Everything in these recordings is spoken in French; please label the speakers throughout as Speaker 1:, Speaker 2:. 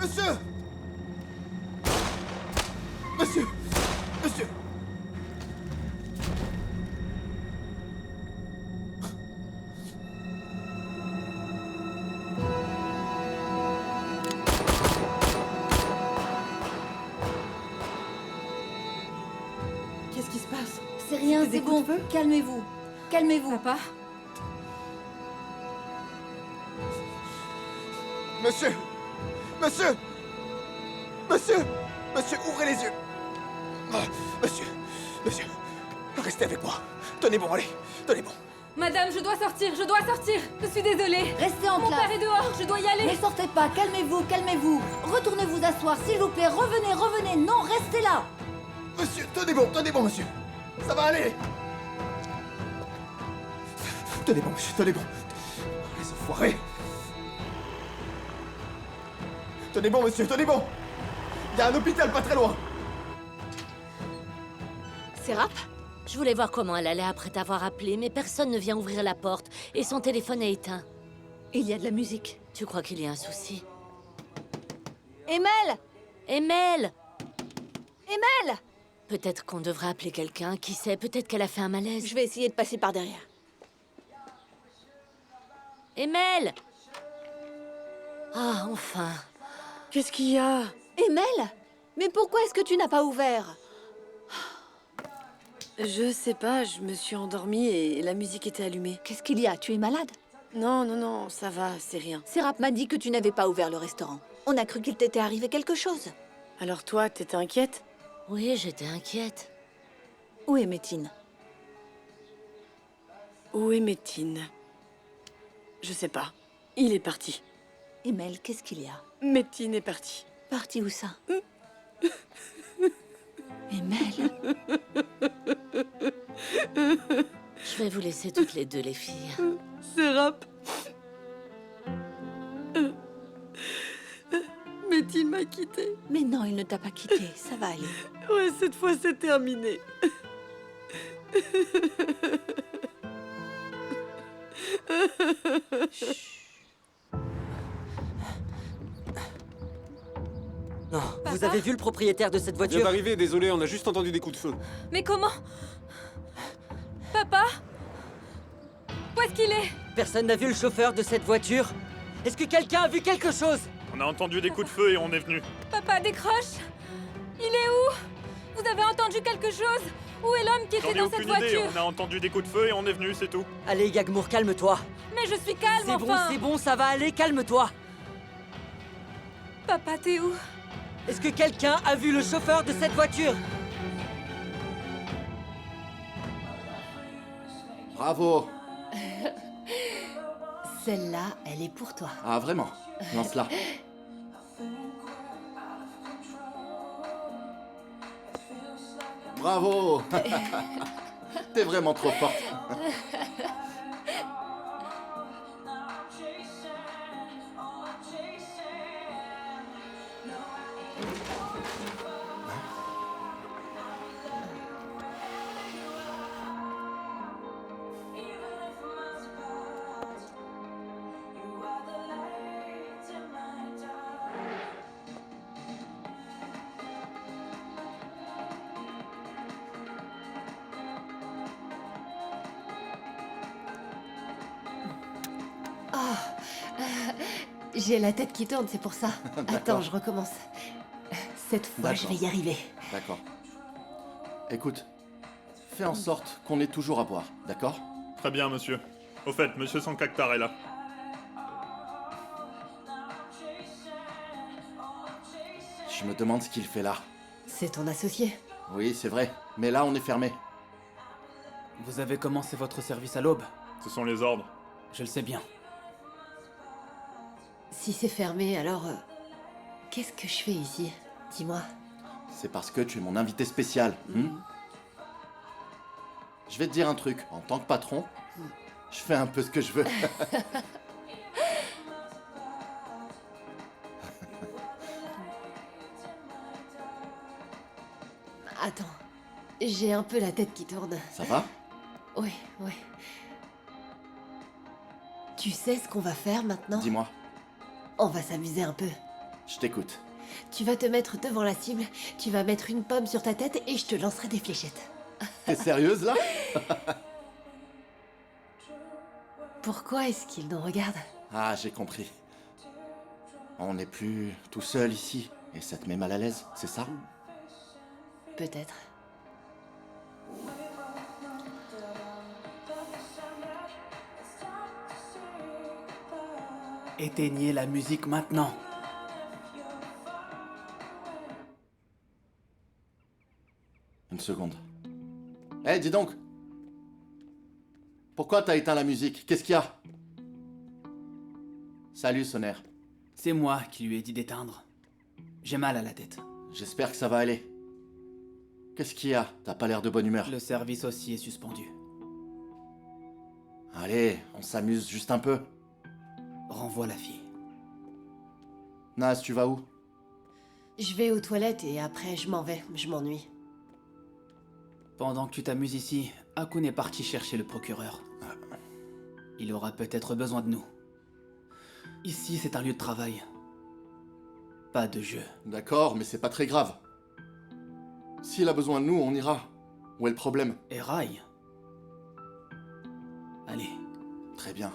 Speaker 1: Monsieur! Monsieur! Monsieur!
Speaker 2: Qu'est-ce qui se passe?
Speaker 3: C'est rien,
Speaker 2: Des
Speaker 3: c'est
Speaker 2: coups
Speaker 3: bon.
Speaker 2: de feu
Speaker 3: Calmez-vous. Calmez-vous.
Speaker 2: Papa?
Speaker 1: Monsieur! Monsieur! Monsieur! Monsieur, ouvrez les yeux! Ah, monsieur! Monsieur! Restez avec moi! Tenez bon, allez! Tenez bon!
Speaker 4: Madame, je dois sortir, je dois sortir. Je suis désolée.
Speaker 3: Restez en
Speaker 4: Mon
Speaker 3: classe.
Speaker 4: père est dehors, je dois y aller.
Speaker 3: Ne sortez pas, calmez-vous, calmez-vous. Retournez vous asseoir, s'il vous plaît. Revenez, revenez. Non, restez là.
Speaker 1: Monsieur, tenez bon, monsieur! Ça va aller! Tenez bon, monsieur, tenez bon! Les enfoirés! Tenez bon, monsieur, tenez bon! Il y a un hôpital pas très loin!
Speaker 5: Sérap? Je voulais voir comment elle allait après t'avoir appelé, mais personne ne vient ouvrir la porte et son téléphone est éteint.
Speaker 3: Il y a de la musique.
Speaker 5: Tu crois qu'il y a un souci?
Speaker 3: Emel!
Speaker 5: Emel!
Speaker 3: Emel!
Speaker 5: Peut-être qu'on devrait appeler quelqu'un, qui sait, peut-être qu'elle a fait un malaise.
Speaker 3: Je vais essayer de passer par derrière.
Speaker 5: Emel! Ah, enfin.
Speaker 2: Qu'est-ce qu'il y a?
Speaker 3: Emel? Mais pourquoi est-ce que tu n'as pas ouvert?
Speaker 2: Je sais pas, je me suis endormie et la musique était allumée.
Speaker 3: Qu'est-ce qu'il y a? Tu es malade?
Speaker 2: Non, non, non, ça va, c'est rien.
Speaker 3: Sérap m'a dit que tu n'avais pas ouvert le restaurant. On a cru qu'il t'était arrivé quelque chose.
Speaker 2: Alors toi, t'étais inquiète?
Speaker 5: Oui, j'étais inquiète.
Speaker 3: Où est Métine?
Speaker 2: Où est Métine? Je sais pas. Il est parti.
Speaker 3: Emel, qu'est-ce qu'il y a?
Speaker 2: Métine est parti.
Speaker 3: Parti où ça? Emel?
Speaker 5: Je vais vous laisser toutes les deux, les filles.
Speaker 2: Sérap. Métine m'a quitté.
Speaker 3: Mais non, il ne t'a pas quitté. Ça va aller.
Speaker 2: Ouais, cette fois c'est terminé.
Speaker 6: Non, vous avez vu le propriétaire de cette
Speaker 7: Je viens
Speaker 6: voiture?
Speaker 7: d'arriver, désolé, on a juste entendu des coups de feu.
Speaker 4: Mais comment? Papa? Où est-ce qu'il est?
Speaker 6: Personne n'a vu le chauffeur de cette voiture? Est-ce que quelqu'un a vu quelque chose?
Speaker 8: On a entendu des coups de feu et on est venu.
Speaker 4: Papa, décroche. Il est où? Vous avez entendu quelque chose? Où est l'homme qui
Speaker 8: J'en
Speaker 4: était
Speaker 8: ai
Speaker 4: dans cette
Speaker 8: aucune idée,
Speaker 4: voiture?
Speaker 8: on a entendu des coups de feu et on est venu, c'est tout.
Speaker 6: Allez, Yagmour, calme-toi.
Speaker 4: Mais je suis calme, enfin.
Speaker 6: C'est bon, ça va aller, calme-toi.
Speaker 4: Papa, t'es où?
Speaker 6: Est-ce que quelqu'un a vu le chauffeur de cette voiture?
Speaker 1: Bravo!
Speaker 3: Celle-là, elle est pour toi.
Speaker 1: Ah, vraiment? Lance-la. Bravo! T'es vraiment trop forte.
Speaker 3: J'ai la tête qui tourne, c'est pour ça. Attends, je recommence. Cette fois, je vais y arriver.
Speaker 1: D'accord. Écoute, fais en sorte qu'on ait toujours à boire, d'accord?
Speaker 8: Très bien, monsieur. Au fait, monsieur Sankaktar est là.
Speaker 1: Je me demande ce qu'il fait là.
Speaker 3: C'est ton associé.
Speaker 1: Oui, c'est vrai, mais là on est fermé.
Speaker 9: Vous avez commencé votre service à l'aube?
Speaker 8: Ce sont les ordres.
Speaker 9: Je le sais bien.
Speaker 3: Si c'est fermé, alors... qu'est-ce que je fais ici? Dis-moi.
Speaker 1: C'est parce que tu es mon invité spécial. Je vais te dire un truc. En tant que patron, je fais un peu ce que je veux.
Speaker 3: Attends. J'ai un peu la tête qui tourne.
Speaker 1: Ça va?
Speaker 3: Oui, oui. Tu sais ce qu'on va faire maintenant?
Speaker 1: Dis-moi.
Speaker 3: On va s'amuser un peu.
Speaker 10: Je t'écoute.
Speaker 3: Tu vas te mettre devant la cible, tu vas mettre une pomme sur ta tête et je te lancerai des fléchettes.
Speaker 10: T'es sérieuse là?
Speaker 3: Pourquoi est-ce qu'il nous regarde?
Speaker 10: Ah, j'ai compris. On n'est plus tout seul ici, et ça te met mal à l'aise, c'est ça?
Speaker 3: Peut-être.
Speaker 9: Éteignez la musique maintenant.
Speaker 10: Une seconde. Eh, dis donc! Pourquoi t'as éteint la musique? Qu'est-ce qu'il y a? Salut, Sonner.
Speaker 9: C'est moi qui lui ai dit d'éteindre. J'ai mal à la tête.
Speaker 10: J'espère que ça va aller. Qu'est-ce qu'il y a? T'as pas l'air de bonne humeur.
Speaker 9: Le service aussi est suspendu.
Speaker 10: Allez, on s'amuse juste un peu.
Speaker 9: Renvoie la fille.
Speaker 10: Naz, tu vas où?
Speaker 3: Je vais aux toilettes et après je m'en vais, je m'ennuie.
Speaker 9: Pendant que tu t'amuses ici, Hakun est parti chercher le procureur. Il aura peut-être besoin de nous. Ici, c'est un lieu de travail. Pas de jeu.
Speaker 10: D'accord, mais c'est pas très grave. S'il a besoin de nous, on ira. Où est le problème?
Speaker 9: Et Rai. Allez.
Speaker 10: Très bien.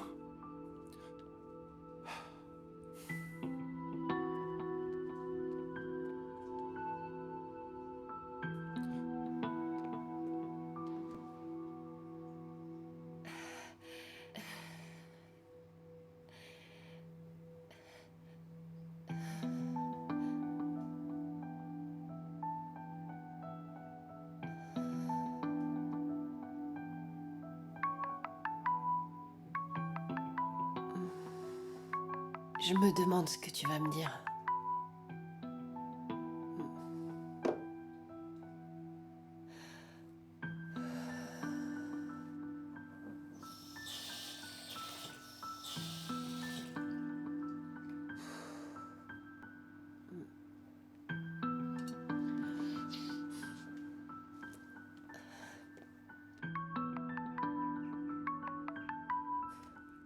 Speaker 3: Je me demande ce que tu vas me dire.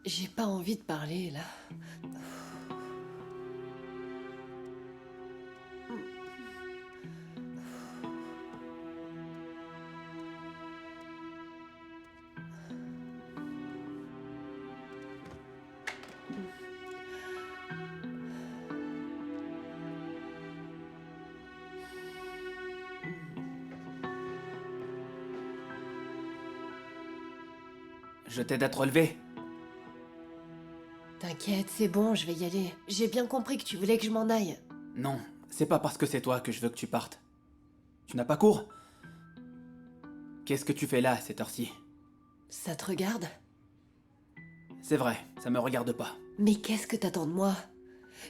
Speaker 3: J'ai pas envie de parler, là.
Speaker 9: Je t'aide à te relever.
Speaker 3: T'inquiète, c'est bon, je vais y aller. J'ai bien compris que tu voulais que je m'en aille.
Speaker 9: Non, c'est pas parce que c'est toi que je veux que tu partes. Tu n'as pas cours? Qu'est-ce que tu fais là, à cette heure-ci?
Speaker 3: Ça te regarde?
Speaker 9: C'est vrai, ça me regarde pas.
Speaker 3: Mais qu'est-ce que t'attends de moi?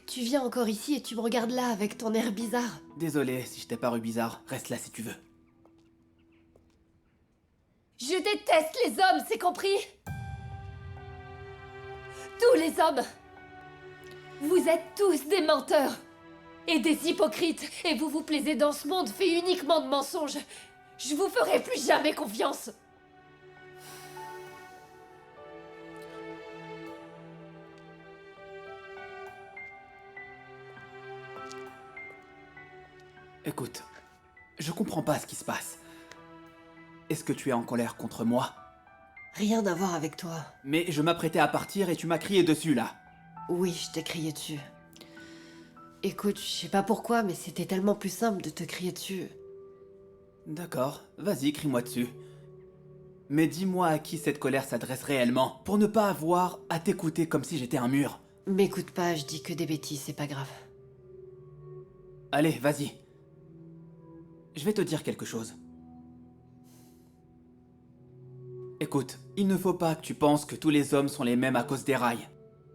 Speaker 3: Tu viens encore ici et tu me regardes là avec ton air bizarre.
Speaker 9: Désolé si je t'ai paru bizarre, reste là si tu veux.
Speaker 3: Je déteste les hommes, c'est compris? Tous les hommes! Vous êtes tous des menteurs! Et des hypocrites! Et vous vous plaisez dans ce monde fait uniquement de mensonges! Je vous ferai plus jamais confiance!
Speaker 9: Écoute, je comprends pas ce qui se passe. Est-ce que tu es en colère contre moi?
Speaker 3: Rien à voir avec toi.
Speaker 9: Mais je m'apprêtais à partir et tu m'as crié dessus, là.
Speaker 3: Oui, je t'ai crié dessus. Écoute, je sais pas pourquoi, mais c'était tellement plus simple de te crier dessus.
Speaker 9: D'accord, vas-y, crie-moi dessus. Mais dis-moi à qui cette colère s'adresse réellement, pour ne pas avoir à t'écouter comme si j'étais un mur.
Speaker 3: M'écoute pas, je dis que des bêtises, c'est pas grave.
Speaker 9: Allez, vas-y. Je vais te dire quelque chose. Écoute, il ne faut pas que tu penses que tous les hommes sont les mêmes à cause des rails.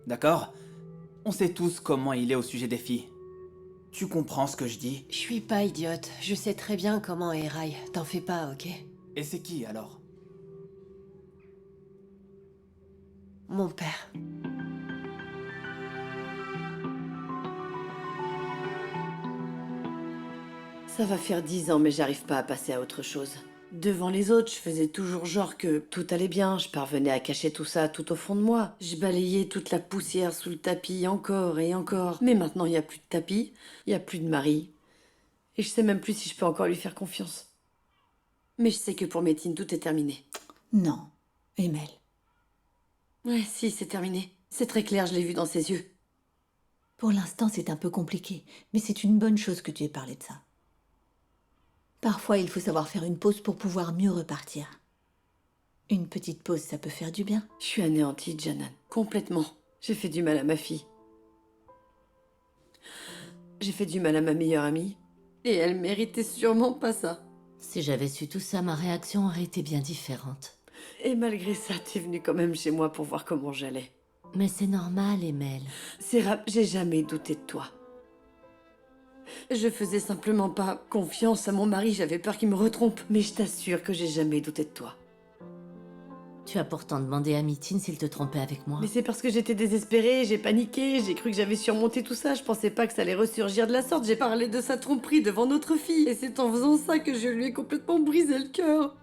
Speaker 9: D'accord? On sait tous comment il est au sujet des filles. Tu comprends ce que je dis?
Speaker 3: Je suis pas idiote, je sais très bien comment est Rai. T'en fais pas, ok?
Speaker 9: Et c'est qui alors?
Speaker 3: Mon père.
Speaker 2: Ça va faire 10 ans, mais j'arrive pas à passer à autre chose. Devant les autres, je faisais toujours genre que tout allait bien, je parvenais à cacher tout ça tout au fond de moi. Je balayais toute la poussière sous le tapis encore et encore. Mais maintenant, il n'y a plus de tapis, il n'y a plus de mari. Et je sais même plus si je peux encore lui faire confiance. Mais je sais que pour Métine, tout est terminé.
Speaker 11: Non, Emel.
Speaker 2: Ouais, si, c'est terminé. C'est très clair, je l'ai vu dans ses yeux.
Speaker 11: Pour l'instant, c'est un peu compliqué, mais c'est une bonne chose que tu aies parlé de ça. Parfois, il faut savoir faire une pause pour pouvoir mieux repartir. Une petite pause, ça peut faire du bien.
Speaker 2: Je suis anéantie, Janan. Complètement. J'ai fait du mal à ma fille. J'ai fait du mal à ma meilleure amie. Et elle méritait sûrement pas ça.
Speaker 5: Si j'avais su tout ça, ma réaction aurait été bien différente.
Speaker 2: Et malgré ça, t'es venue quand même chez moi pour voir comment j'allais.
Speaker 5: Mais c'est normal, Emel.
Speaker 2: Serap, j'ai jamais douté de toi. Je faisais simplement pas confiance à mon mari, j'avais peur qu'il me retrompe. Mais je t'assure que j'ai jamais douté de toi.
Speaker 5: Tu as pourtant demandé à Métine s'il te trompait avec moi.
Speaker 2: Mais c'est parce que j'étais désespérée, j'ai paniqué, j'ai cru que j'avais surmonté tout ça. Je pensais pas que ça allait ressurgir de la sorte. J'ai parlé de sa tromperie devant notre fille. Et c'est en faisant ça que je lui ai complètement brisé le cœur.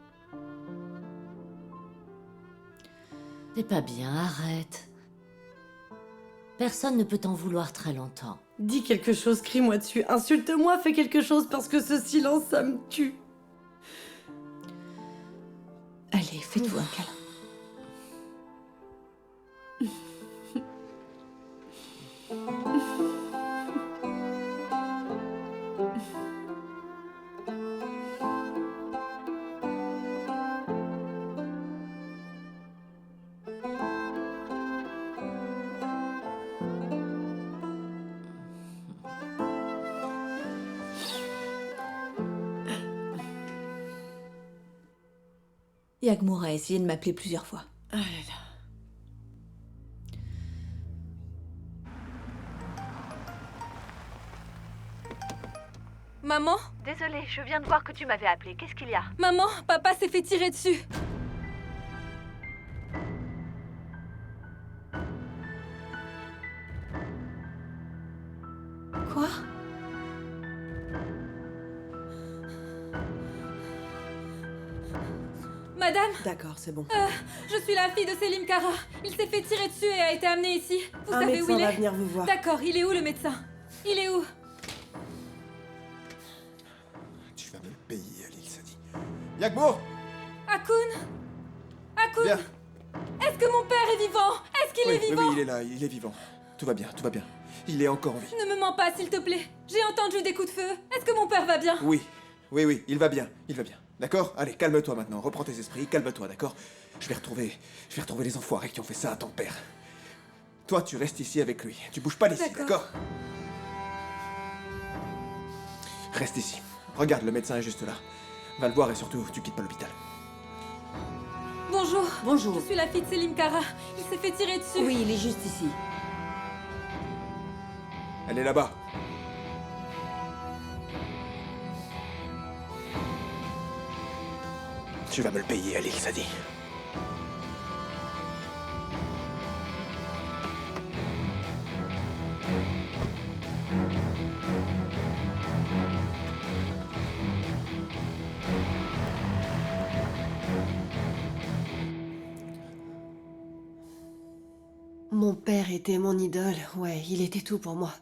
Speaker 5: T'es pas bien, arrête. Personne ne peut t'en vouloir très longtemps.
Speaker 2: Dis quelque chose, crie-moi dessus. Insulte-moi, fais quelque chose parce que ce silence, ça me tue.
Speaker 11: Allez, faites-vous un câlin. Yagmour a essayé de m'appeler plusieurs fois.
Speaker 2: Ah là là.
Speaker 4: Maman?
Speaker 5: Désolée, je viens de voir que tu m'avais appelé. Qu'est-ce qu'il y a?
Speaker 4: Maman, papa s'est fait tirer dessus.
Speaker 11: Quoi?
Speaker 4: Madame,
Speaker 2: D'accord, c'est bon.
Speaker 4: je suis la fille de Selim Kara. Il s'est fait tirer dessus et a été amené ici. Vous
Speaker 2: Un
Speaker 4: savez où
Speaker 2: médecin
Speaker 4: il
Speaker 2: va
Speaker 4: est?
Speaker 2: venir vous voir.
Speaker 4: D'accord, il est où le médecin? Il est où?
Speaker 1: Tu vas me le payer, Alil Sadi. Yagmour!
Speaker 4: Akun? Akun?
Speaker 1: Viens.
Speaker 4: Est-ce que mon père est vivant? Est-ce qu'il
Speaker 1: Oui,
Speaker 4: est vivant?
Speaker 1: il est là, il est vivant. Tout va bien, tout va bien. Il est encore en vie.
Speaker 4: Ne me mens pas, s'il te plaît. J'ai entendu des coups de feu. Est-ce que mon père va bien?
Speaker 1: Oui, il va bien, il va bien. D'accord? Allez, calme-toi maintenant, reprends tes esprits, calme-toi, d'accord? Je vais retrouver les enfoirés qui ont fait ça à ton père. Toi, tu restes ici avec lui. Tu bouges pas d'ici, d'accord? Reste ici. Regarde, le médecin est juste là. Va le voir et surtout, tu quittes pas l'hôpital.
Speaker 4: Bonjour.
Speaker 2: Bonjour.
Speaker 4: Je suis la fille de Selim Kara. Il s'est fait tirer dessus.
Speaker 2: Oui, il est juste ici.
Speaker 1: Elle est là-bas. Tu vas me le payer, Alil Sadi.
Speaker 12: Mon père était mon idole, ouais, il était tout pour moi.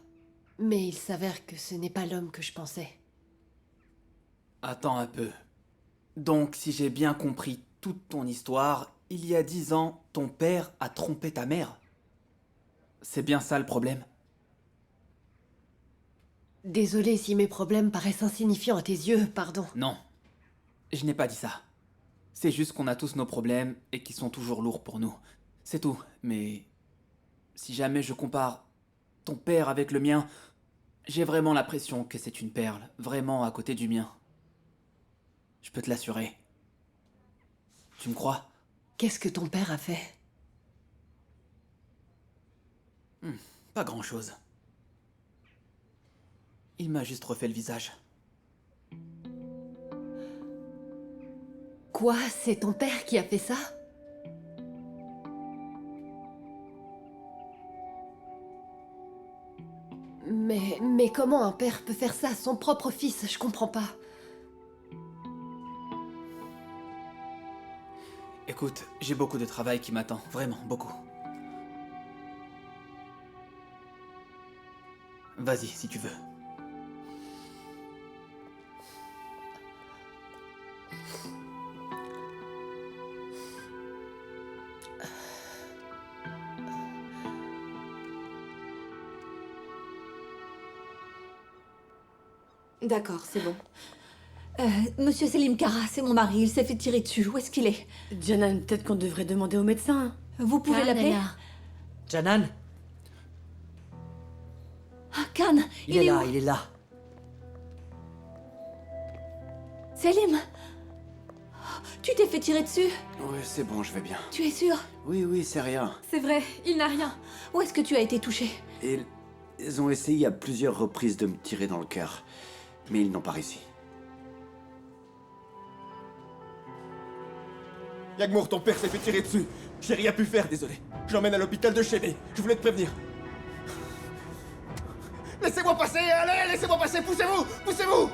Speaker 12: Mais il s'avère que ce n'est pas l'homme que je pensais.
Speaker 9: Attends un peu. Donc, si j'ai bien compris toute ton histoire, il y a 10 ans, ton père a trompé ta mère? C'est bien ça le problème?
Speaker 12: Désolée si mes problèmes paraissent insignifiants à tes yeux, pardon.
Speaker 9: Non, je n'ai pas dit ça. C'est juste qu'on a tous nos problèmes et qui sont toujours lourds pour nous. C'est tout, mais... Si jamais je compare ton père avec le mien, j'ai vraiment l'impression que c'est une perle, vraiment à côté du mien. Je peux te l'assurer. Tu me crois?
Speaker 12: Qu'est-ce que ton père a fait?
Speaker 9: Pas grand-chose. Il m'a juste refait le visage.
Speaker 12: Quoi? C'est ton père qui a fait ça? Mais comment un père peut faire ça à son propre fils? Je comprends pas.
Speaker 9: Écoute, j'ai beaucoup de travail qui m'attend, vraiment, beaucoup. Vas-y, si tu veux.
Speaker 11: D'accord, c'est bon. Monsieur Selim Kara, c'est mon mari, il s'est fait tirer dessus. Où est-ce qu'il est?
Speaker 2: Janan, peut-être qu'on devrait demander au médecin.
Speaker 11: Vous pouvez l'appeler?
Speaker 6: Janan,
Speaker 11: Ah, Khan,
Speaker 6: il est là,
Speaker 11: où?
Speaker 6: il est là.
Speaker 11: Selim, tu t'es fait tirer dessus?
Speaker 10: Oui, c'est bon, je vais bien.
Speaker 11: Tu es sûr?
Speaker 10: Oui, c'est rien.
Speaker 4: C'est vrai, il n'a rien.
Speaker 11: Où est-ce que tu as été touché?
Speaker 10: Ils ont essayé à plusieurs reprises de me tirer dans le cœur, mais ils n'ont pas réussi.
Speaker 1: Yagmour, ton père s'est fait tirer dessus. J'ai rien pu faire, désolé. Je l'emmène à l'hôpital de Chéné. Je voulais te prévenir. Laissez-moi passer, allez, laissez-moi passer, poussez-vous, poussez-vous.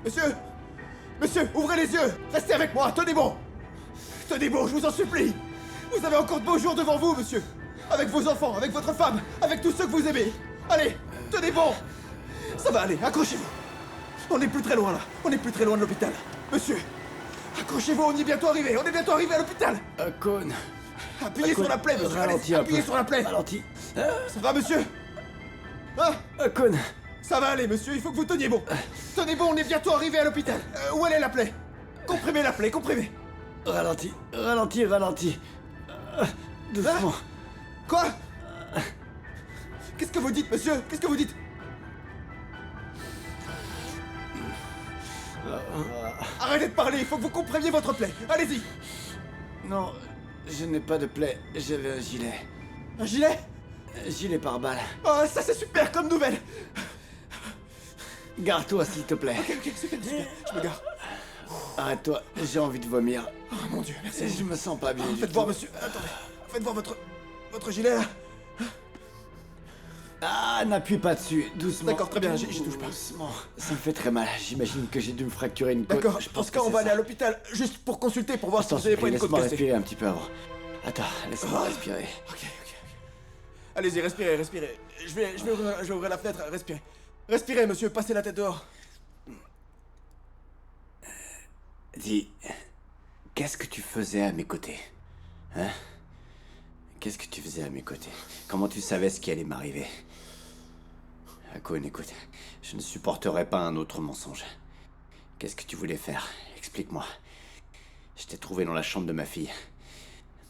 Speaker 1: Monsieur, ouvrez les yeux. Restez avec moi, tenez bon. Tenez bon, je vous en supplie. Vous avez encore de beaux jours devant vous, monsieur. Avec vos enfants, avec votre femme, avec tous ceux que vous aimez. Allez, tenez bon. Ça va aller, accrochez-vous. On n'est plus très loin là, on n'est plus très loin de l'hôpital. Monsieur, accrochez-vous, on y est bientôt arrivé, on est bientôt arrivé à l'hôpital.
Speaker 10: Akon.
Speaker 1: Appuyez sur la plaie, monsieur.
Speaker 10: Ralentis
Speaker 1: Allez,
Speaker 10: un
Speaker 1: appuyez
Speaker 10: peu.
Speaker 1: sur la plaie.
Speaker 10: Ralentis.
Speaker 1: Ça va, monsieur? Hein?
Speaker 10: Akon.
Speaker 1: Ça va aller, monsieur, il faut que vous teniez bon. Tenez bon, on est bientôt arrivé à l'hôpital. Où elle est la plaie? Comprimez la plaie, comprimez.
Speaker 10: Ralentis. Doucement.
Speaker 1: Quoi? Qu'est-ce que vous dites, monsieur? Qu'est-ce que vous dites? Arrêtez de parler, il faut que vous comprimiez votre plaie. Allez-y.
Speaker 10: Non, je n'ai pas de plaie. J'avais un gilet.
Speaker 1: Un gilet?
Speaker 10: Un gilet pare-balles.
Speaker 1: Oh, ça c'est super comme nouvelle.
Speaker 10: Garde-toi, s'il te plaît.
Speaker 1: Ok, super, je me gare.
Speaker 10: Arrête-toi, j'ai envie de vomir.
Speaker 1: Oh mon dieu, merci.
Speaker 10: Je me sens pas bien. du
Speaker 1: Faites voir,
Speaker 10: tout.
Speaker 1: monsieur. Attendez. Faites voir votre gilet là.
Speaker 10: Ah, n'appuie pas dessus, doucement.
Speaker 1: D'accord, très bien, j'y touche pas.
Speaker 10: Doucement. Ça me fait très mal. J'imagine que j'ai dû me fracturer une côte.
Speaker 1: D'accord,
Speaker 10: je
Speaker 1: dans
Speaker 10: pense
Speaker 1: ce
Speaker 10: que
Speaker 1: cas, on
Speaker 10: c'est
Speaker 1: va aller
Speaker 10: ça.
Speaker 1: à l'hôpital juste pour consulter, pour voir si
Speaker 10: Attends,
Speaker 1: vous avez pas une côte
Speaker 10: laisse-moi
Speaker 1: cassée.
Speaker 10: respirer un petit peu avant. Attends, laisse-moi
Speaker 1: Ah.
Speaker 10: respirer.
Speaker 1: Ok. Allez-y, respirez. Je vais ouvrir la fenêtre, respirez. Respirez, monsieur, passez la tête dehors.
Speaker 10: Dis, qu'est-ce que tu faisais à mes côtés? Hein? Qu'est-ce que tu faisais à mes côtés? Comment tu savais ce qui allait m'arriver? Akon, écoute, je ne supporterai pas un autre mensonge. Qu'est-ce que tu voulais faire? Explique-moi. Je t'ai trouvé dans la chambre de ma fille.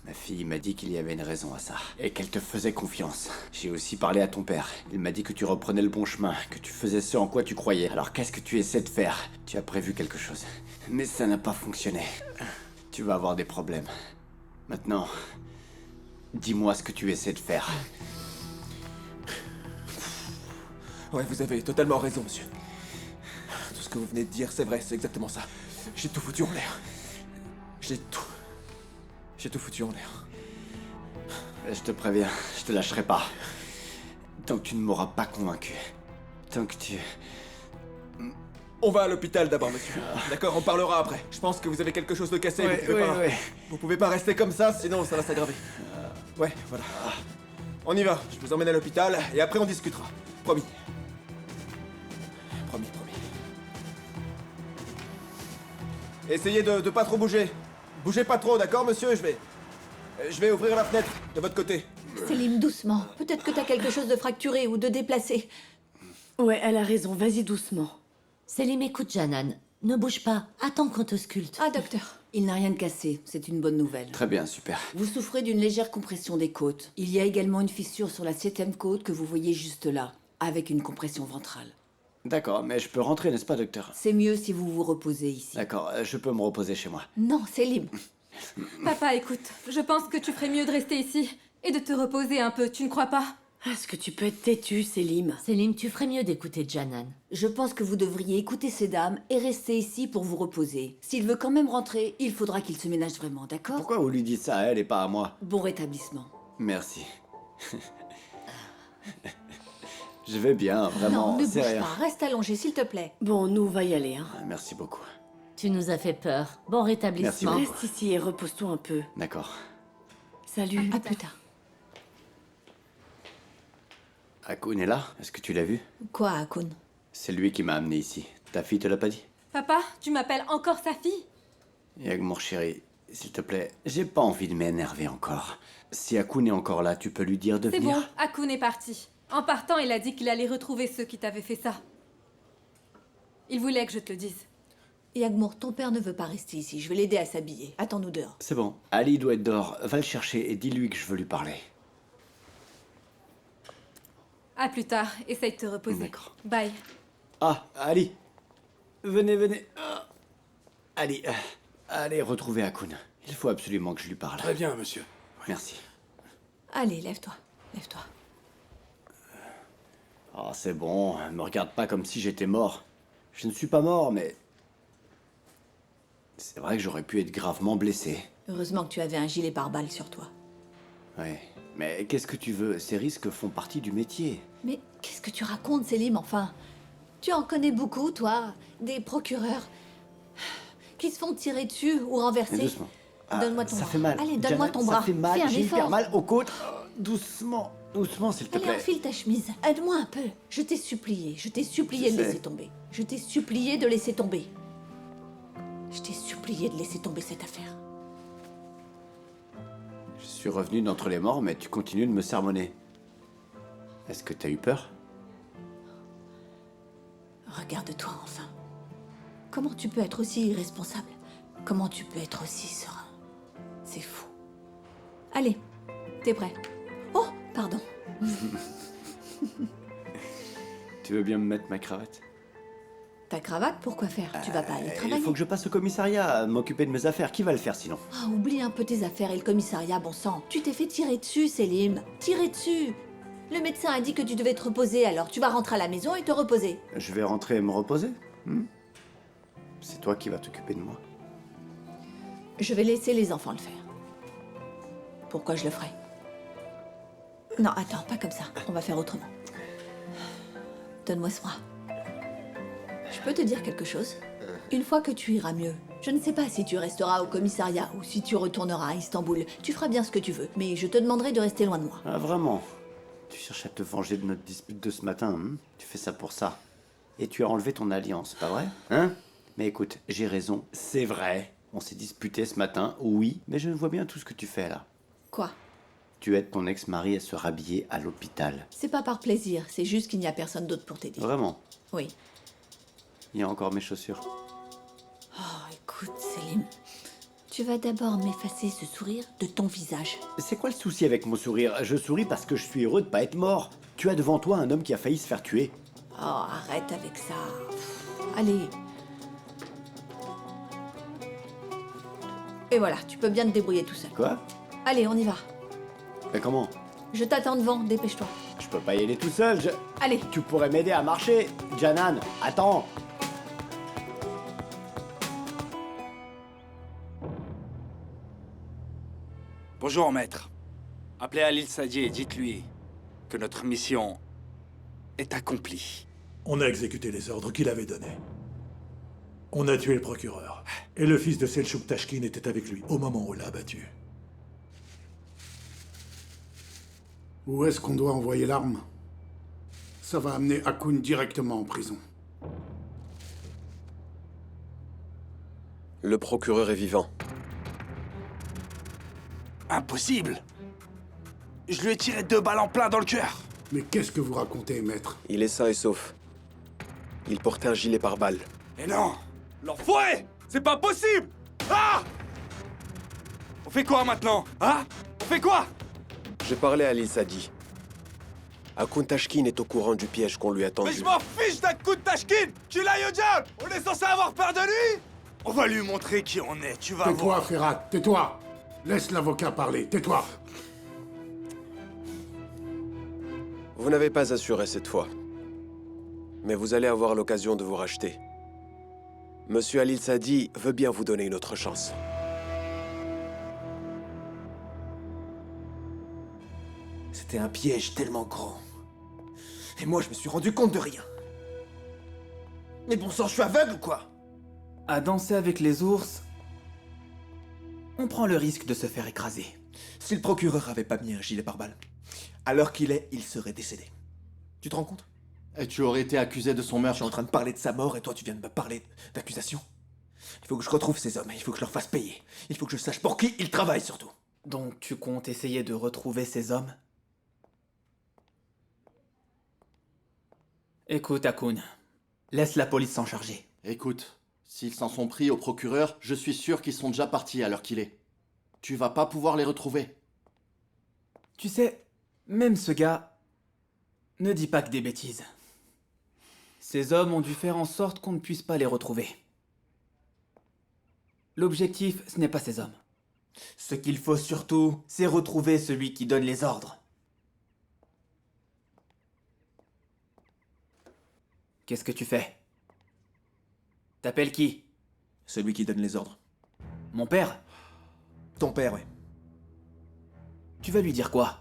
Speaker 10: Ma fille m'a dit qu'il y avait une raison à ça, et qu'elle te faisait confiance. J'ai aussi parlé à ton père. Il m'a dit que tu reprenais le bon chemin, que tu faisais ce en quoi tu croyais. Alors qu'est-ce que tu essaies de faire? Tu as prévu quelque chose. Mais ça n'a pas fonctionné. Tu vas avoir des problèmes. Maintenant, dis-moi ce que tu essaies de faire.
Speaker 1: Ouais, vous avez totalement raison, monsieur. Tout ce que vous venez de dire, c'est vrai, c'est exactement ça. J'ai tout foutu en l'air. J'ai tout foutu en l'air.
Speaker 10: Je te préviens, je te lâcherai pas. Tant que tu ne m'auras pas convaincu. Tant que tu...
Speaker 1: On va à l'hôpital d'abord, monsieur. D'accord, on parlera après. Je pense que vous avez quelque chose de cassé, vous pouvez pas rester comme ça, sinon ça va s'aggraver. Ouais, voilà. On y va, je vous emmène à l'hôpital, et après on discutera. Promis. Promis. Essayez de pas trop bouger. Bougez pas trop, d'accord, monsieur? Je vais ouvrir la fenêtre, de votre côté.
Speaker 11: Selim, doucement. Peut-être que t'as quelque chose de fracturé ou de déplacé.
Speaker 2: Ouais, elle a raison, vas-y doucement.
Speaker 5: Selim, écoute, Janan. Ne bouge pas. Attends qu'on te sculpte.
Speaker 11: Ah, docteur.
Speaker 2: Il n'a rien de cassé, c'est une bonne nouvelle.
Speaker 10: Très bien, super.
Speaker 2: Vous souffrez d'une légère compression des côtes. Il y a également une fissure sur la 7e côte que vous voyez juste là, avec une compression ventrale.
Speaker 10: D'accord, mais je peux rentrer, n'est-ce pas, docteur?
Speaker 2: C'est mieux si vous vous reposez ici.
Speaker 10: D'accord, je peux me reposer chez moi.
Speaker 11: Non, Selim.
Speaker 4: Papa, écoute, je pense que tu ferais mieux de rester ici et de te reposer un peu, tu ne crois pas?
Speaker 2: Est-ce que tu peux être têtu, Selim?
Speaker 5: Selim, tu ferais mieux d'écouter Janan.
Speaker 2: Je pense que vous devriez écouter ces dames et rester ici pour vous reposer. S'il veut quand même rentrer, il faudra qu'il se ménage vraiment, d'accord?
Speaker 10: Pourquoi vous lui dites ça à elle et pas à moi?
Speaker 2: Bon rétablissement.
Speaker 10: Merci. Je vais bien, vraiment,
Speaker 11: Non, ne
Speaker 10: c'est
Speaker 11: bouge
Speaker 10: rien.
Speaker 11: pas. Reste allongé, s'il te plaît.
Speaker 2: Bon, nous, on va y aller, hein.
Speaker 10: Merci beaucoup.
Speaker 5: Tu nous as fait peur. Bon rétablissement.
Speaker 10: Merci
Speaker 2: Reste ici et repose-toi un peu.
Speaker 10: D'accord.
Speaker 2: Salut.
Speaker 11: À plus tard.
Speaker 10: Akun est là? Est-ce que tu l'as vu?
Speaker 11: Quoi, Akun?
Speaker 10: C'est lui qui m'a amené ici. Ta fille te l'a pas dit?
Speaker 4: Papa, tu m'appelles encore sa fille?
Speaker 10: Yagmour chéri, s'il te plaît, j'ai pas envie de m'énerver encore. Si Akun est encore là, tu peux lui dire de
Speaker 4: C'est
Speaker 10: venir?
Speaker 4: bon, Akun est parti. En partant, il a dit qu'il allait retrouver ceux qui t'avaient fait ça. Il voulait que je te le dise.
Speaker 11: Yagmour, ton père ne veut pas rester ici. Je vais l'aider à s'habiller. Attends-nous dehors.
Speaker 10: C'est bon. Ali doit être dehors. Va le chercher et dis-lui que je veux lui parler.
Speaker 4: À plus tard, essaye de te reposer.
Speaker 10: D'accord.
Speaker 4: Bye.
Speaker 10: Ah, Ali. Venez. Ah. Ali, allez retrouver Akun. Il faut absolument que je lui parle.
Speaker 7: Très bien, monsieur.
Speaker 10: Merci.
Speaker 11: Allez, lève-toi. Lève-toi.
Speaker 10: Oh, c'est bon. Me regarde pas comme si j'étais mort. Je ne suis pas mort, mais... C'est vrai que j'aurais pu être gravement blessé.
Speaker 11: Heureusement que tu avais un gilet pare-balles sur toi.
Speaker 10: Ouais. Mais qu'est-ce que tu veux? Ces risques font partie du métier.
Speaker 11: Mais qu'est-ce que tu racontes, Selim, enfin? Tu en connais beaucoup, toi? Des procureurs qui se font tirer dessus ou renverser?
Speaker 10: Mais doucement. Ah,
Speaker 11: Donne-moi ton
Speaker 10: ça
Speaker 11: bras.
Speaker 10: fait mal.
Speaker 11: Allez, donne-moi
Speaker 10: Janet,
Speaker 11: ton bras.
Speaker 10: Ça fait mal.
Speaker 11: Fais un
Speaker 10: J'ai hyper
Speaker 11: effort.
Speaker 10: mal aux côtes. Doucement, s'il te
Speaker 11: Allez,
Speaker 10: plaît.
Speaker 11: enfile ta chemise. Aide-moi un peu. Je t'ai supplié
Speaker 10: Je
Speaker 11: de
Speaker 10: sais.
Speaker 11: laisser tomber. Je t'ai supplié de laisser tomber. Je t'ai supplié de laisser tomber cette affaire.
Speaker 10: Je suis revenu d'entre les morts, mais tu continues de me sermonner. Est-ce que t'as eu peur?
Speaker 11: Regarde-toi enfin. Comment tu peux être aussi irresponsable? Comment tu peux être aussi serein? C'est fou. Allez, t'es prêt? Oh, pardon.
Speaker 10: Tu veux bien me mettre ma cravate?
Speaker 11: Ta cravate, pourquoi faire? Tu vas pas aller travailler?
Speaker 10: Il faut que je passe au commissariat, m'occuper de mes affaires. Qui va le faire sinon?
Speaker 11: Ah, oublie un peu tes affaires et le commissariat, bon sang. Tu t'es fait tirer dessus, Selim. Tirer dessus. Le médecin a dit que tu devais te reposer, alors tu vas rentrer à la maison et te reposer.
Speaker 10: Je vais rentrer et me reposer? C'est toi qui vas t'occuper de moi.
Speaker 11: Je vais laisser les enfants le faire. Pourquoi je le ferais? Non, attends, pas comme ça. On va faire autrement. Donne-moi ce bras. Je peux te dire quelque chose? Une fois que tu iras mieux, je ne sais pas si tu resteras au commissariat ou si tu retourneras à Istanbul. Tu feras bien ce que tu veux, mais je te demanderai de rester loin de moi.
Speaker 10: Ah, vraiment? Tu cherches à te venger de notre dispute de ce matin, Tu fais ça pour ça. Et tu as enlevé ton alliance, pas vrai? Hein? Mais écoute, j'ai raison, c'est vrai. On s'est disputé ce matin, oui, mais je vois bien tout ce que tu fais là.
Speaker 11: Quoi?
Speaker 10: Tu aides ton ex-mari à se rhabiller à l'hôpital.
Speaker 11: C'est pas par plaisir, c'est juste qu'il n'y a personne d'autre pour t'aider.
Speaker 10: Vraiment?
Speaker 11: Oui.
Speaker 10: Il y a encore mes chaussures.
Speaker 11: Oh, écoute, Selim. Tu vas d'abord m'effacer ce sourire de ton visage.
Speaker 10: C'est quoi le souci avec mon sourire? Je souris parce que je suis heureux de pas être mort. Tu as devant toi un homme qui a failli se faire tuer.
Speaker 11: Oh, arrête avec ça. Allez. Et voilà, tu peux bien te débrouiller tout seul.
Speaker 10: Quoi?
Speaker 11: Allez, on y va.
Speaker 10: Mais comment?
Speaker 11: Je t'attends devant, dépêche-toi.
Speaker 10: Je peux pas y aller tout seul,
Speaker 11: Allez.
Speaker 10: Tu pourrais m'aider à marcher, Janan. Attends.
Speaker 13: Bonjour, maître. Appelez Alil Sadi et dites-lui que notre mission est accomplie.
Speaker 14: On a exécuté les ordres qu'il avait donnés. On a tué le procureur. Et le fils de Selçuk Tashkin était avec lui au moment où on l'a abattu.
Speaker 15: Où est-ce qu'on doit envoyer l'arme? Ça va amener Akun directement en prison.
Speaker 7: Le procureur est vivant.
Speaker 13: Impossible! Je lui ai tiré 2 balles en plein dans le cœur!
Speaker 15: Mais qu'est-ce que vous racontez, maître?
Speaker 7: Il est sain et sauf. Il portait un gilet pare-balles.
Speaker 13: Mais non! L'enfoiré! C'est pas possible! Ah! On fait quoi maintenant? Hein? On fait quoi?
Speaker 7: J'ai parlé à Alil Sadi. Akun Tashkin est au courant du piège qu'on lui a tendu.
Speaker 13: Mais je m'en fiche d'Akun Tashkin! Tu l'as au diable! On est censé avoir peur de lui? On va lui montrer qui on est, tu vas
Speaker 15: Tais-toi,
Speaker 13: voir.
Speaker 15: Ferrat, tais-toi! Laisse l'avocat parler, tais-toi!
Speaker 7: Vous n'avez pas assuré cette fois. Mais vous allez avoir l'occasion de vous racheter. Monsieur Alil Sadi veut bien vous donner une autre chance.
Speaker 1: C'était un piège tellement grand. Et moi, je me suis rendu compte de rien. Mais bon sang, je suis aveugle ou quoi?
Speaker 9: À danser avec les ours, on prend le risque de se faire écraser.
Speaker 1: Si le procureur avait pas mis un gilet pare-balles, à l'heure qu'il est, il serait décédé. Tu te rends compte?
Speaker 16: Et tu aurais été accusé de son meurtre.
Speaker 1: Je suis en train de parler de sa mort et toi tu viens de me parler d'accusation. Il faut que je retrouve ces hommes, il faut que je leur fasse payer. Il faut que je sache pour qui ils travaillent surtout.
Speaker 9: Donc tu comptes essayer de retrouver ces hommes? Écoute, Akun, laisse la police s'en charger.
Speaker 16: Écoute, s'ils s'en sont pris au procureur, je suis sûr qu'ils sont déjà partis à l'heure qu'il est. Tu vas pas pouvoir les retrouver.
Speaker 9: Tu sais, même ce gars ne dit pas que des bêtises. Ces hommes ont dû faire en sorte qu'on ne puisse pas les retrouver. L'objectif, ce n'est pas ces hommes. Ce qu'il faut surtout, c'est retrouver celui qui donne les ordres. Qu'est-ce que tu fais? T'appelles qui?
Speaker 1: Celui qui donne les ordres.
Speaker 9: Mon père?
Speaker 1: Ton père, oui.
Speaker 9: Tu vas lui dire quoi?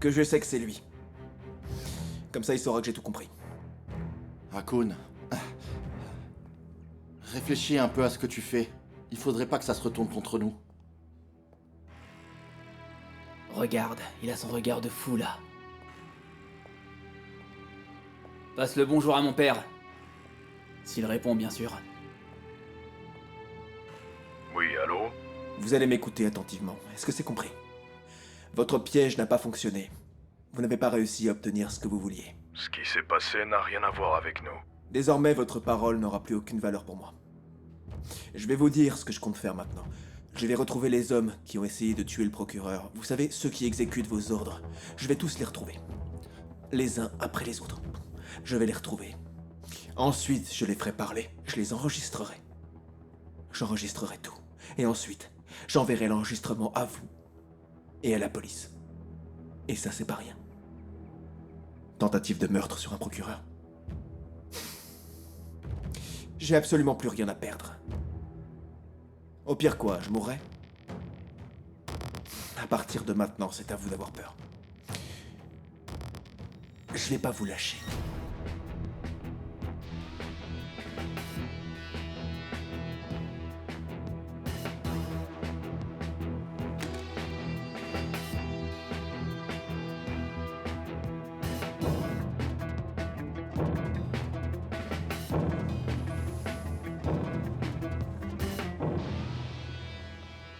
Speaker 1: Que je sais que c'est lui. Comme ça, il saura que j'ai tout compris.
Speaker 16: Akun, réfléchis un peu à ce que tu fais. Il faudrait pas que ça se retourne contre nous.
Speaker 9: Regarde, il a son regard de fou là. Passe le bonjour à mon père. S'il répond, bien sûr.
Speaker 17: Oui, allô?
Speaker 1: Vous allez m'écouter attentivement. Est-ce que c'est compris? Votre piège n'a pas fonctionné. Vous n'avez pas réussi à obtenir ce que vous vouliez.
Speaker 17: Ce qui s'est passé n'a rien à voir avec nous.
Speaker 1: Désormais, votre parole n'aura plus aucune valeur pour moi. Je vais vous dire ce que je compte faire maintenant. Je vais retrouver les hommes qui ont essayé de tuer le procureur. Vous savez, ceux qui exécutent vos ordres. Je vais tous les retrouver. Les uns après les autres. Je vais les retrouver. Ensuite, je les ferai parler. Je les enregistrerai. J'enregistrerai tout. Et ensuite, j'enverrai l'enregistrement à vous et à la police. Et ça, c'est pas rien. Tentative de meurtre sur un procureur. J'ai absolument plus rien à perdre. Au pire quoi, je mourrai? À partir de maintenant, c'est à vous d'avoir peur. Je vais pas vous lâcher.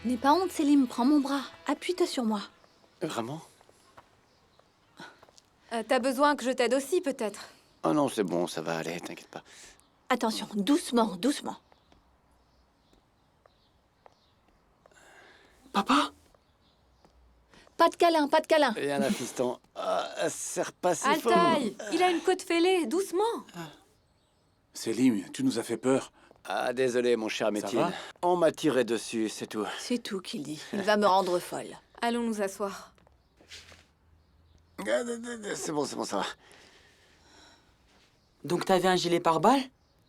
Speaker 11: N'aie pas honte, Selim, prends mon bras. Appuie-toi sur moi.
Speaker 10: Vraiment?
Speaker 4: T'as besoin que je t'aide aussi, peut-être?
Speaker 10: Oh non, c'est bon, ça va aller, t'inquiète pas.
Speaker 11: Attention, doucement, doucement.
Speaker 10: Papa?
Speaker 11: Pas de câlin, pas de câlin.
Speaker 10: Rien là, fiston. Ah, serre pas si fort.
Speaker 4: Altaï, il a une côte fêlée, doucement.
Speaker 13: Selim, tu nous as fait peur.
Speaker 10: Ah, désolé, mon cher Métine.
Speaker 13: va?
Speaker 10: On m'a tiré dessus, c'est tout.
Speaker 11: C'est tout qu'il dit. Il va me rendre folle.
Speaker 4: Allons nous asseoir.
Speaker 10: C'est bon, ça va.
Speaker 6: Donc t'avais un gilet pare-balles?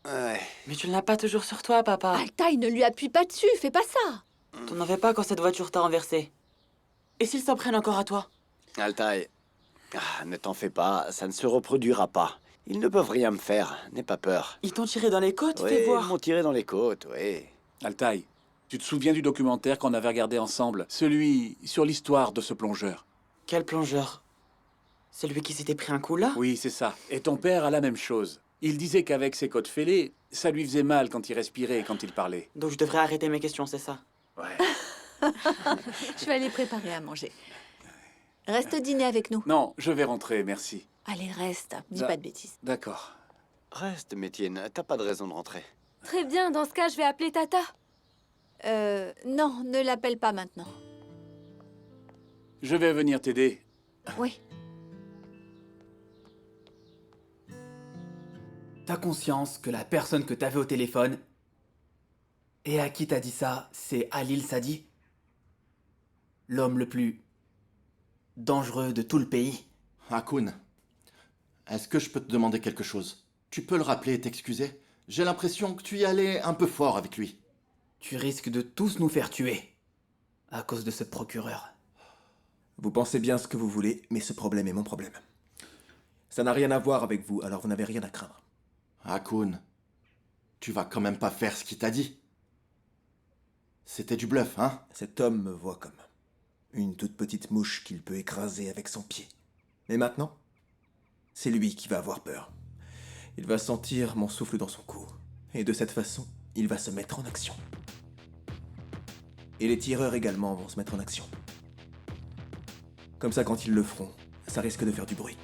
Speaker 10: Ouais.
Speaker 6: Mais tu ne l'as pas toujours sur toi, papa.
Speaker 11: Altaï, ne lui appuie pas dessus, fais pas ça.
Speaker 6: T'en avais pas quand cette voiture t'a renversé. Et s'ils s'en prennent encore à toi?
Speaker 10: Altaï, ne t'en fais pas, ça ne se reproduira pas. Ils ne peuvent rien me faire, n'aie pas peur.
Speaker 6: Ils t'ont tiré dans les côtes,
Speaker 10: Oui,
Speaker 6: fais voir.
Speaker 10: ils m'ont tiré dans les côtes, oui.
Speaker 13: Altaï, tu te souviens du documentaire qu'on avait regardé ensemble? Celui sur l'histoire de ce plongeur.
Speaker 6: Quel plongeur? Celui qui s'était pris un coup là?
Speaker 13: Oui, c'est ça. Et ton père a la même chose. Il disait qu'avec ses côtes fêlées, ça lui faisait mal quand il respirait et quand il parlait.
Speaker 6: Donc je devrais arrêter mes questions, c'est ça?
Speaker 13: Ouais.
Speaker 11: Je vais aller préparer à manger. Reste dîner avec nous.
Speaker 13: Non, je vais rentrer, merci.
Speaker 11: Allez, reste. Dis
Speaker 13: Da-
Speaker 11: pas de bêtises.
Speaker 13: D'accord.
Speaker 10: Reste, Métine, t'as pas de raison de rentrer.
Speaker 4: Très bien, dans ce cas, je vais appeler Tata.
Speaker 11: Non, ne l'appelle pas maintenant.
Speaker 13: Je vais venir t'aider.
Speaker 11: Oui.
Speaker 9: T'as conscience que la personne que t'avais au téléphone et à qui t'as dit ça, c'est Alil Sadi? L'homme le plus dangereux de tout le pays.
Speaker 16: Akun, est-ce que je peux te demander quelque chose? Tu peux le rappeler et t'excuser? J'ai l'impression que tu y allais un peu fort avec lui.
Speaker 9: Tu risques de tous nous faire tuer à cause de ce procureur.
Speaker 1: Vous pensez bien ce que vous voulez, mais ce problème est mon problème. Ça n'a rien à voir avec vous, alors vous n'avez rien à craindre.
Speaker 16: Hakoun, tu vas quand même pas faire ce qu'il t'a dit. C'était du bluff, hein?
Speaker 1: Cet homme me voit comme une toute petite mouche qu'il peut écraser avec son pied. Mais maintenant, c'est lui qui va avoir peur. Il va sentir mon souffle dans son cou. Et de cette façon, il va se mettre en action. Et les tireurs également vont se mettre en action. Comme ça, quand ils le feront, ça risque de faire du bruit.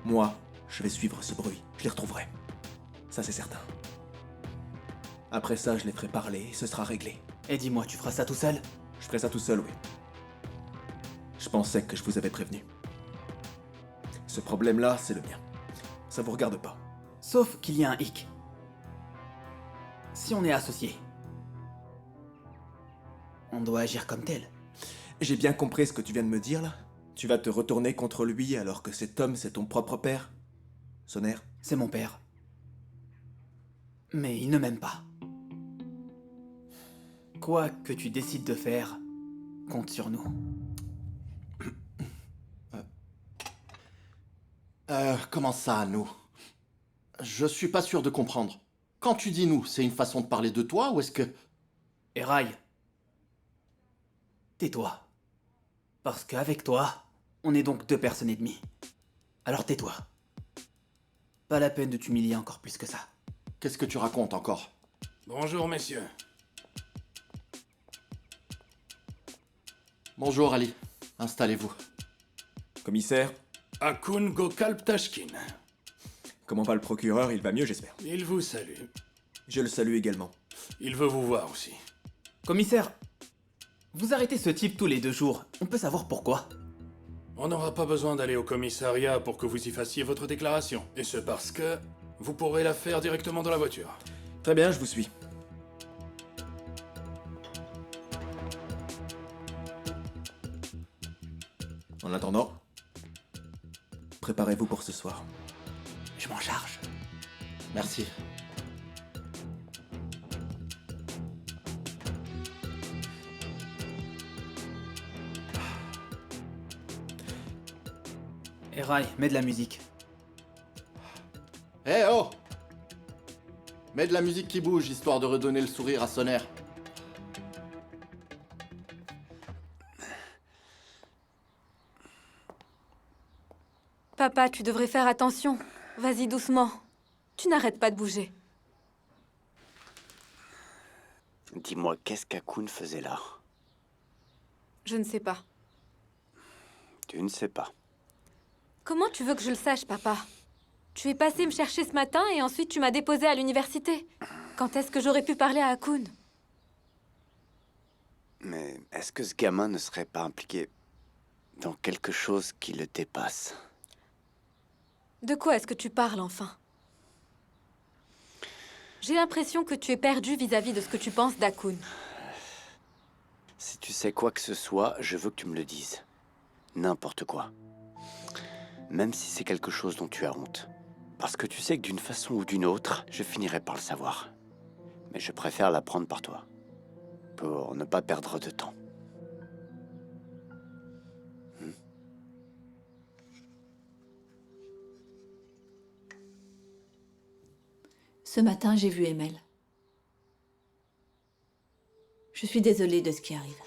Speaker 1: Moi, je vais suivre ce bruit. Je les retrouverai. Ça, c'est certain. Après ça, je les ferai parler et ce sera réglé.
Speaker 9: Et dis-moi, tu feras ça tout seul?
Speaker 1: Je ferai ça tout seul, oui. Je pensais que je vous avais prévenu. Ce problème-là, c'est le mien. Ça vous regarde pas.
Speaker 9: Sauf qu'il y a un hic. Si on est associés, on doit agir comme tel.
Speaker 1: J'ai bien compris ce que tu viens de me dire, là. Tu vas te retourner contre lui alors que cet homme, c'est ton propre père? Sonner?
Speaker 9: C'est mon père. Mais il ne m'aime pas. Quoi que tu décides de faire, compte sur nous.
Speaker 16: Comment ça, nous? Je suis pas sûr de comprendre. Quand tu dis nous, c'est une façon de parler de toi ou est-ce que...
Speaker 9: Eraï, tais-toi. Parce qu'avec toi, on est donc deux personnes et demie. Alors tais-toi. Pas la peine de t'humilier encore plus que ça.
Speaker 16: Qu'est-ce que tu racontes encore?
Speaker 18: Bonjour, messieurs.
Speaker 16: Bonjour, Ali. Installez-vous.
Speaker 1: Commissaire?
Speaker 18: Hakoun Gokal Tashkin.
Speaker 1: Comment va le procureur? Il va mieux, j'espère.
Speaker 18: Il vous salue.
Speaker 1: Je le salue également.
Speaker 18: Il veut vous voir aussi.
Speaker 9: Commissaire, vous arrêtez ce type tous les 2 jours. On peut savoir pourquoi?
Speaker 18: On n'aura pas besoin d'aller au commissariat pour que vous y fassiez votre déclaration. Et ce parce que vous pourrez la faire directement dans la voiture.
Speaker 1: Très bien, je vous suis. En attendant, préparez-vous pour ce soir.
Speaker 9: Je m'en charge.
Speaker 16: Merci.
Speaker 9: Eraï, mets de la musique.
Speaker 16: Eh oh! Mets de la musique qui bouge, histoire de redonner le sourire à Sonner.
Speaker 4: Papa, tu devrais faire attention. Vas-y doucement. Tu n'arrêtes pas de bouger.
Speaker 10: Dis-moi, qu'est-ce qu'Hakoun faisait là?
Speaker 4: Je ne sais pas.
Speaker 10: Tu ne sais pas.
Speaker 4: Comment tu veux que je le sache, papa? Tu es passé me chercher ce matin et ensuite tu m'as déposé à l'université. Quand est-ce que j'aurais pu parler à Hakoun?
Speaker 10: Mais est-ce que ce gamin ne serait pas impliqué dans quelque chose qui le dépasse?
Speaker 4: De quoi est-ce que tu parles, enfin? J'ai l'impression que tu es perdu vis-à-vis de ce que tu penses d'Hakoun.
Speaker 10: Si tu sais quoi que ce soit, je veux que tu me le dises. N'importe quoi. Même si c'est quelque chose dont tu as honte. Parce que tu sais que d'une façon ou d'une autre, je finirai par le savoir. Mais je préfère l'apprendre par toi. Pour ne pas perdre de temps.
Speaker 11: Ce matin, j'ai vu Emel. Je suis désolée de ce qui arrive.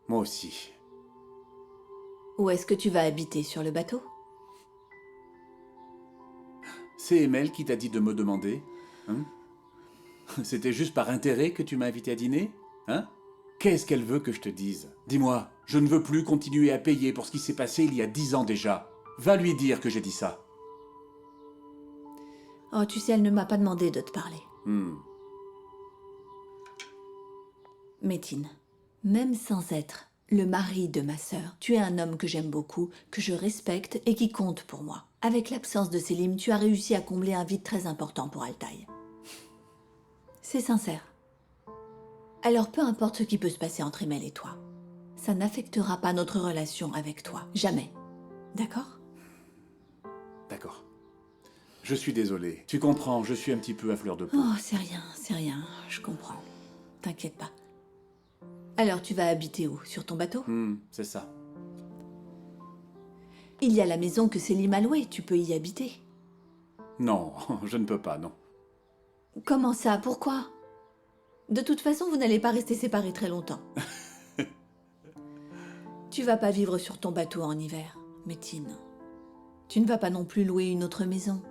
Speaker 15: Moi aussi.
Speaker 11: Où est-ce que tu vas habiter? Sur le bateau?
Speaker 14: C'est Emel qui t'a dit de me demander, hein? C'était juste par intérêt que tu m'as invité à dîner, hein? Qu'est-ce qu'elle veut que je te dise? Dis-moi, je ne veux plus continuer à payer pour ce qui s'est passé il y a 10 ans déjà. Va lui dire que j'ai dit ça.
Speaker 11: Oh, tu sais, elle ne m'a pas demandé de te parler. Métine, même sans être le mari de ma sœur, tu es un homme que j'aime beaucoup, que je respecte et qui compte pour moi. Avec l'absence de Selim, tu as réussi à combler un vide très important pour Altaï. C'est sincère. Alors peu importe ce qui peut se passer entre Emel et toi, ça n'affectera pas notre relation avec toi. Jamais. D'accord?
Speaker 14: D'accord. Je suis désolé. Tu comprends, je suis un petit peu à fleur de peau.
Speaker 11: Oh, c'est rien, je comprends. T'inquiète pas. Alors tu vas habiter où? Sur ton bateau?
Speaker 14: C'est ça.
Speaker 11: Il y a la maison que Selim a louée, tu peux y habiter.
Speaker 14: Non, je ne peux pas, non.
Speaker 11: Comment ça? Pourquoi? De toute façon, vous n'allez pas rester séparés très longtemps. Tu vas pas vivre sur ton bateau en hiver, Métine. Tu ne vas pas non plus louer une autre maison.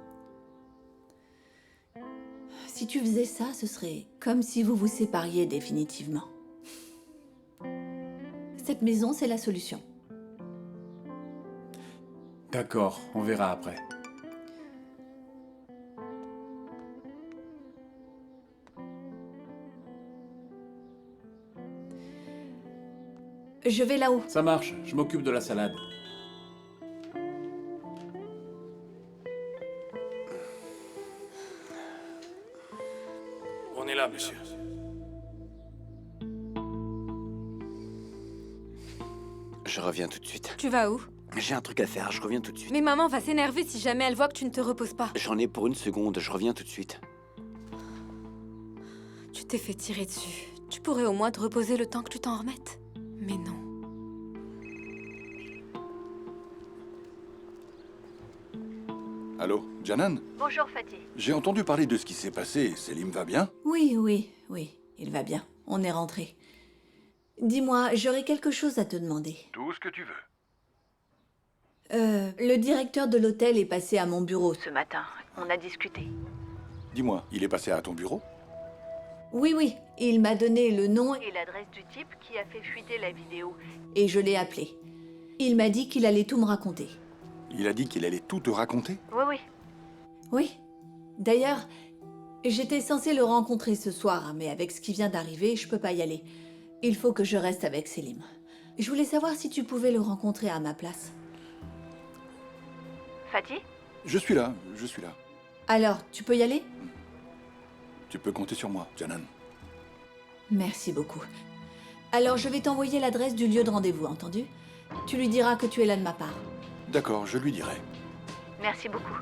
Speaker 11: Si tu faisais ça, ce serait comme si vous vous sépariez définitivement. Cette maison, c'est la solution.
Speaker 14: D'accord, on verra après.
Speaker 11: Je vais là-haut.
Speaker 14: Ça marche, je m'occupe de la salade.
Speaker 18: On est là, monsieur.
Speaker 10: Je reviens tout de suite.
Speaker 4: Tu vas où?
Speaker 10: J'ai un truc à faire, je reviens tout de suite.
Speaker 4: Mais maman va s'énerver si jamais elle voit que tu ne te reposes pas.
Speaker 10: J'en ai pour une seconde, je reviens tout de suite.
Speaker 4: Tu t'es fait tirer dessus. Tu pourrais au moins te reposer le temps que tu t'en remettes. Mais non.
Speaker 19: Allô, Janan?
Speaker 11: Bonjour, Fatih.
Speaker 19: J'ai entendu parler de ce qui s'est passé. Selim va bien?
Speaker 11: Oui, il va bien. On est rentré. Dis-moi, j'aurais quelque chose à te demander.
Speaker 19: Tout ce que tu veux.
Speaker 11: Le directeur de l'hôtel est passé à mon bureau ce matin. On a discuté.
Speaker 19: Dis-moi, il est passé à ton bureau?
Speaker 11: Oui, il m'a donné le nom et l'adresse du type qui a fait fuiter la vidéo. Et je l'ai appelé. Il m'a dit qu'il allait tout me raconter.
Speaker 19: Il a dit qu'il allait tout te raconter?
Speaker 11: Oui. D'ailleurs, j'étais censée le rencontrer ce soir, mais avec ce qui vient d'arriver, je peux pas y aller. Il faut que je reste avec Selim. Je voulais savoir si tu pouvais le rencontrer à ma place. Fatih?
Speaker 19: Je suis là.
Speaker 11: Alors, tu peux y aller?
Speaker 19: Tu peux compter sur moi, Janan.
Speaker 11: Merci beaucoup. Alors, je vais t'envoyer l'adresse du lieu de rendez-vous, entendu? Tu lui diras que tu es là de ma part.
Speaker 19: D'accord, je lui dirai.
Speaker 11: Merci beaucoup.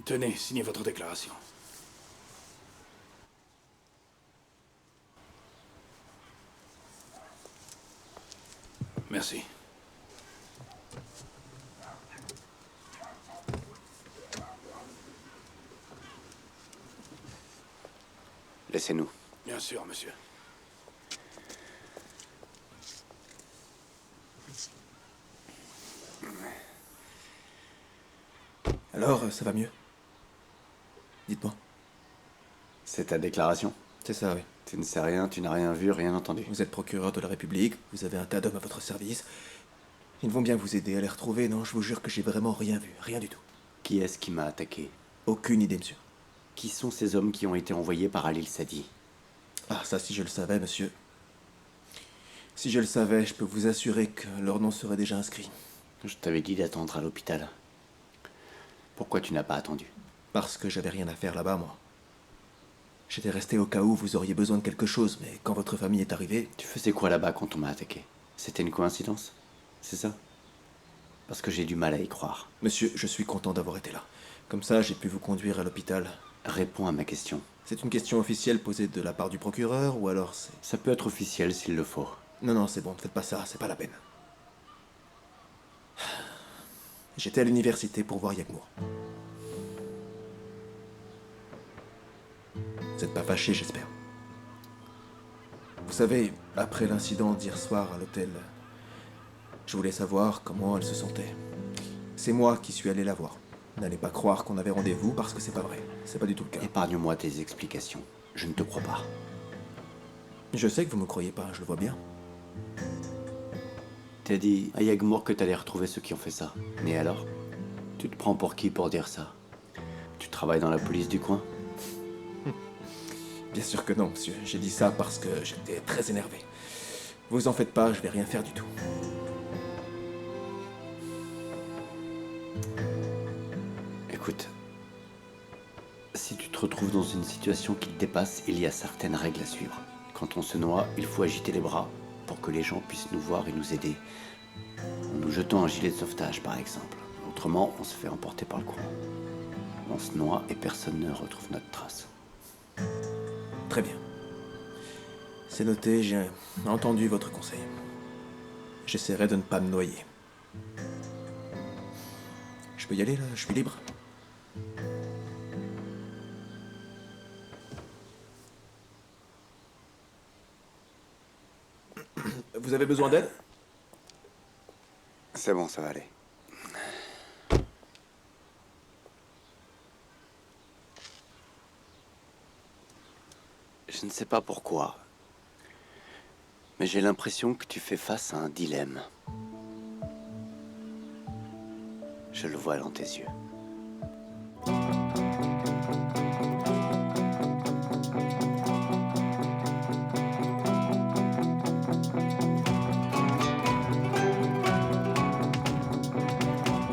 Speaker 18: Tenez, signez votre déclaration. Merci.
Speaker 10: Laissez-nous.
Speaker 18: Bien sûr, monsieur.
Speaker 1: Alors, ça va mieux? Dites-moi.
Speaker 10: C'est ta déclaration?
Speaker 1: C'est ça, oui.
Speaker 10: Tu ne sais rien, tu n'as rien vu, rien entendu.
Speaker 1: Vous êtes procureur de la République, vous avez un tas d'hommes à votre service. Ils vont bien vous aider à les retrouver, non? Je vous jure que j'ai vraiment rien vu, rien du tout.
Speaker 10: Qui est-ce qui m'a attaqué?
Speaker 1: Aucune idée, monsieur.
Speaker 10: Qui sont ces hommes qui ont été envoyés par Alil Sadi?
Speaker 1: Ah, ça, si je le savais, monsieur. Si je le savais, je peux vous assurer que leur nom serait déjà inscrit.
Speaker 10: Je t'avais dit d'attendre à l'hôpital. Pourquoi tu n'as pas attendu?
Speaker 1: Parce que j'avais rien à faire là-bas, moi. J'étais resté au cas où vous auriez besoin de quelque chose, mais quand votre famille est arrivée...
Speaker 10: Tu faisais quoi là-bas quand on m'a attaqué? C'était une coïncidence? C'est ça? Parce que j'ai du mal à y croire.
Speaker 1: Monsieur, je suis content d'avoir été là. Comme ça, j'ai pu vous conduire à l'hôpital.
Speaker 10: Réponds à ma question.
Speaker 1: C'est une question officielle posée de la part du procureur, ou alors c'est...
Speaker 10: Ça peut être officiel s'il le faut.
Speaker 1: Non, c'est bon, ne faites pas ça, c'est pas la peine. J'étais à l'université pour voir Yagmour. Vous n'êtes pas fâché, j'espère. Vous savez, après l'incident d'hier soir à l'hôtel, je voulais savoir comment elle se sentait. C'est moi qui suis allé la voir. N'allez pas croire qu'on avait rendez-vous parce que c'est pas vrai. C'est pas du tout le cas.
Speaker 10: Épargne-moi tes explications. Je ne te crois pas.
Speaker 1: Je sais que vous me croyez pas, je le vois bien.
Speaker 10: T'as dit à Yagmour que t'allais retrouver ceux qui ont fait ça. Mais alors? Tu te prends pour qui pour dire ça? Tu travailles dans la police du coin?
Speaker 1: Bien sûr que non, monsieur. J'ai dit ça parce que j'étais très énervé. Vous en faites pas, je vais rien faire du tout.
Speaker 10: Écoute, si tu te retrouves dans une situation qui te dépasse, il y a certaines règles à suivre. Quand on se noie, il faut agiter les bras pour pour que les gens puissent nous voir et nous aider. En nous jetant un gilet de sauvetage, par exemple. Autrement, on se fait emporter par le courant. On se noie et personne ne retrouve notre trace.
Speaker 1: Très bien. C'est noté, j'ai entendu votre conseil. J'essaierai de ne pas me noyer. Je peux y aller, là? Je suis libre? Vous avez besoin d'aide?
Speaker 10: C'est bon, ça va aller. Je ne sais pas pourquoi, mais j'ai l'impression que tu fais face à un dilemme. Je le vois dans tes yeux.